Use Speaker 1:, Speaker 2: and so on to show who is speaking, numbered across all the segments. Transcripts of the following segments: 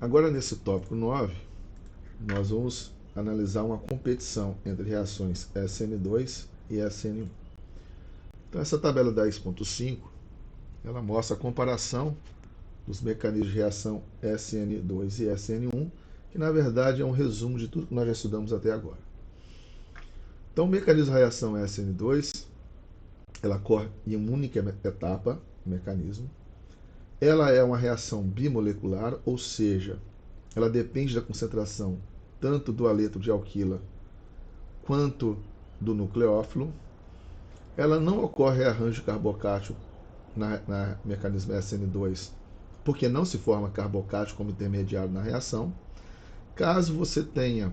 Speaker 1: Agora, nesse tópico 9, nós vamos analisar uma competição entre reações SN2 e SN1. Então, essa tabela 10.5, ela mostra a comparação dos mecanismos de reação SN2 e SN1, que na verdade é um resumo de tudo que nós já estudamos até agora. Então, o mecanismo de reação SN2, ela ocorre em uma única etapa, mecanismo. Ela é uma reação bimolecular, ou seja, ela depende da concentração tanto do aleto de alquila quanto do nucleófilo. Ela não ocorre rearranjo carbocático na mecanismo SN2, porque não se forma carbocático como intermediário na reação. Caso você tenha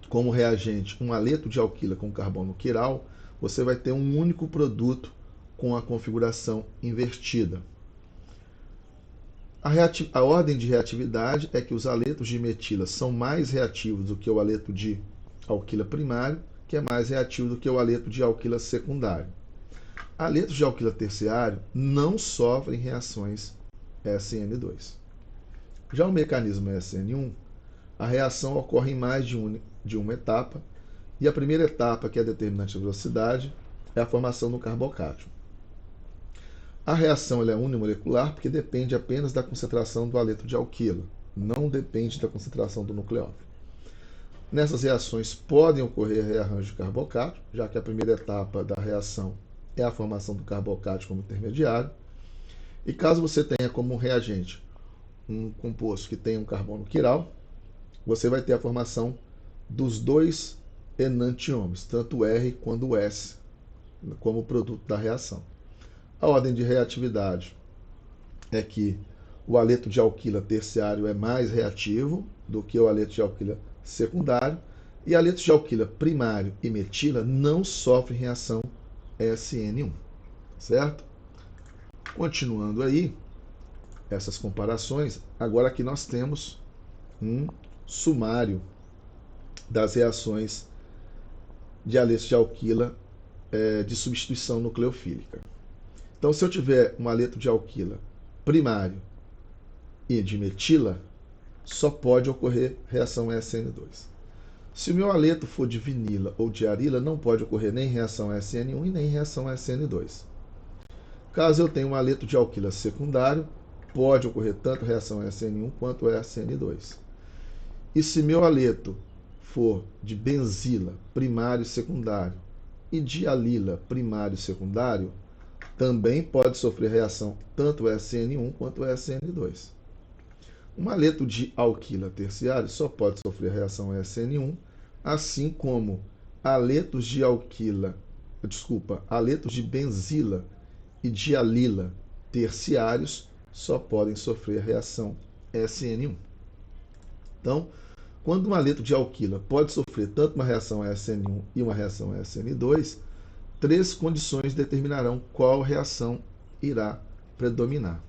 Speaker 1: como reagente um aleto de alquila com carbono quiral, você vai ter um único produto com a configuração invertida. A ordem de reatividade é que os aletos de metila são mais reativos do que o aleto de alquila primário, que é mais reativo do que o aleto de alquila secundário. Aletos de alquila terciário não sofrem reações SN2. Já o mecanismo SN1, a reação ocorre em mais de uma etapa, e a primeira etapa, que é determinante da velocidade, é a formação do carbocátion. A reação é unimolecular porque depende apenas da concentração do aleto de alquila, não depende da concentração do nucleófilo. Nessas reações podem ocorrer rearranjo carbocático, já que a primeira etapa da reação é a formação do carbocático como intermediário. E caso você tenha como reagente um composto que tenha um carbono quiral, você vai ter a formação dos dois enantiômeros, tanto o R quanto o S, como produto da reação. A ordem de reatividade é que o aleto de alquila terciário é mais reativo do que o aleto de alquila secundário, e aletos de alquila primário e metila não sofrem reação SN1, certo? Continuando aí, essas comparações, agora aqui nós temos um sumário das reações de aletos de alquila de substituição nucleofílica. Então, se eu tiver um aleto de alquila primário e de metila, só pode ocorrer reação SN2. Se o meu aleto for de vinila ou de arila, não pode ocorrer nem reação SN1 e nem reação SN2. Caso eu tenha um aleto de alquila secundário, pode ocorrer tanto reação SN1 quanto SN2. E se meu aleto for de benzila, primário e secundário, e de alila, primário e secundário, também pode sofrer reação tanto SN1 quanto SN2. Um aleto de alquila terciário só pode sofrer reação SN1, assim como aletos de benzila e de alila terciários só podem sofrer reação SN1. Então, quando um aleto de alquila pode sofrer tanto uma reação SN1 e uma reação SN2, três condições determinarão qual reação irá predominar.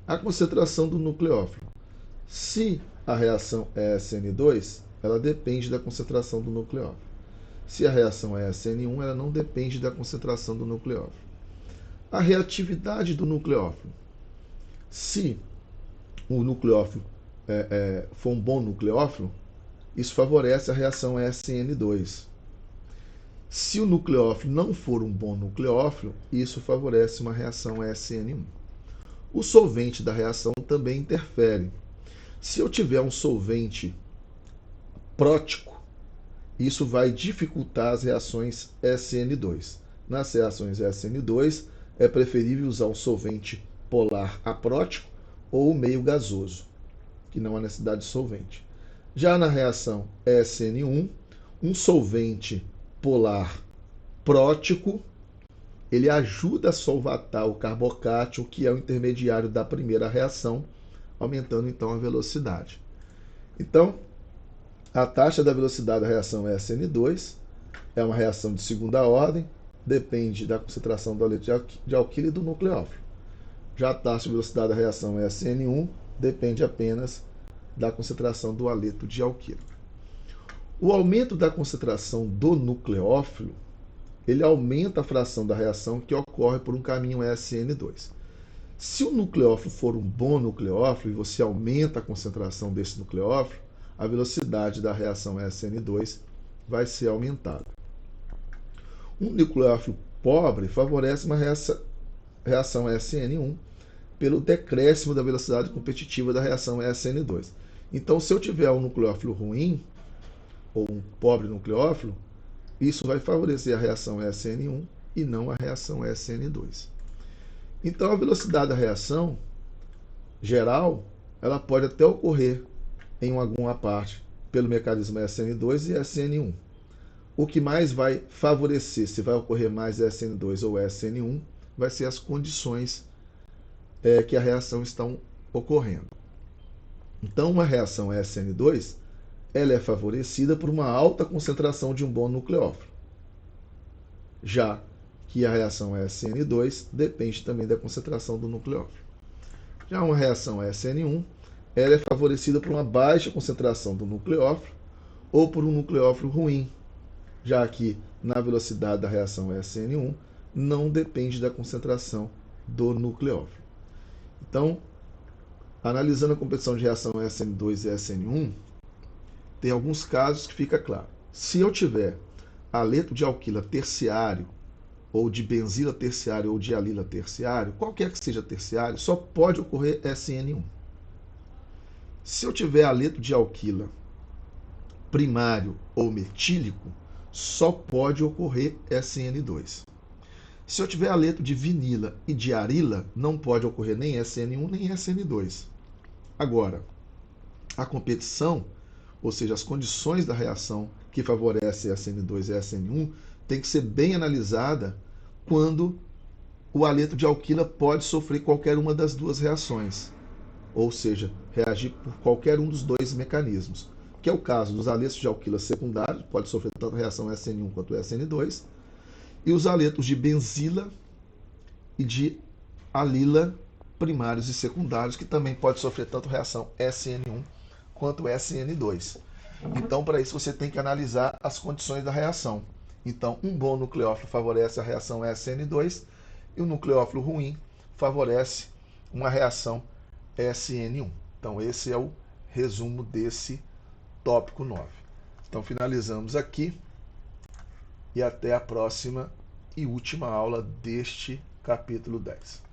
Speaker 1: A concentração do nucleófilo. Se a reação é SN2, ela depende da concentração do nucleófilo. Se a reação é SN1, ela não depende da concentração do nucleófilo. A reatividade do nucleófilo. Se o nucleófilo for um bom nucleófilo, isso favorece a reação SN2. Se o nucleófilo não for um bom nucleófilo, isso favorece uma reação SN1. O solvente da reação também interfere. Se eu tiver um solvente prótico, isso vai dificultar as reações SN2. Nas reações SN2, é preferível usar um solvente polar aprótico ou meio gasoso, que não há necessidade de solvente. Já na reação SN1, um solvente polar prótico, ele ajuda a solvatar o carbocátion, que é o intermediário da primeira reação, aumentando então a velocidade. Então, a taxa da velocidade da reação SN2 é uma reação de segunda ordem, depende da concentração do aleto de alquila e do nucleófilo. Já a taxa de velocidade da reação SN1 depende apenas da concentração do aleto de alquila. O aumento da concentração do nucleófilo, ele aumenta a fração da reação que ocorre por um caminho SN2. Se o nucleófilo for um bom nucleófilo e você aumenta a concentração desse nucleófilo, a velocidade da reação SN2 vai ser aumentada. Um nucleófilo pobre favorece uma reação SN1 pelo decréscimo da velocidade competitiva da reação SN2. Então, se eu tiver um nucleófilo ruim, ou um pobre nucleófilo, isso vai favorecer a reação SN1 e não a reação SN2. Então, a velocidade da reação geral, ela pode até ocorrer em alguma parte pelo mecanismo SN2 e SN1. O que mais vai favorecer se vai ocorrer mais SN2 ou SN1 vai ser as condições que a reação está ocorrendo. Então, uma reação SN2 ela é favorecida por uma alta concentração de um bom nucleófilo, já que a reação SN2 depende também da concentração do nucleófilo. Já uma reação SN1 ela é favorecida por uma baixa concentração do nucleófilo ou por um nucleófilo ruim, já que na velocidade da reação SN1 não depende da concentração do nucleófilo. Então, analisando a competição de reação SN2 e SN1, tem alguns casos que fica claro. Se eu tiver aleto de alquila terciário, ou de benzila terciário, ou de alila terciário, qualquer que seja terciário, só pode ocorrer SN1. Se eu tiver aleto de alquila primário ou metílico, só pode ocorrer SN2. Se eu tiver aleto de vinila e de arila, não pode ocorrer nem SN1 nem SN2. Agora, a competição, ou seja, as condições da reação que favorecem SN2 e SN1, tem que ser bem analisada quando o aleto de alquila pode sofrer qualquer uma das duas reações, ou seja, reagir por qualquer um dos dois mecanismos, que é o caso dos aletos de alquila secundários, pode sofrer tanto a reação SN1 quanto SN2, e os aletos de benzila e de alila primários e secundários, que também pode sofrer tanto reação SN1 quanto SN2. Então, para isso, você tem que analisar as condições da reação. Então, um bom nucleófilo favorece a reação SN2 e o nucleófilo ruim favorece uma reação SN1. Então, esse é o resumo desse tópico 9. Então, finalizamos aqui e até a próxima e última aula deste capítulo 10.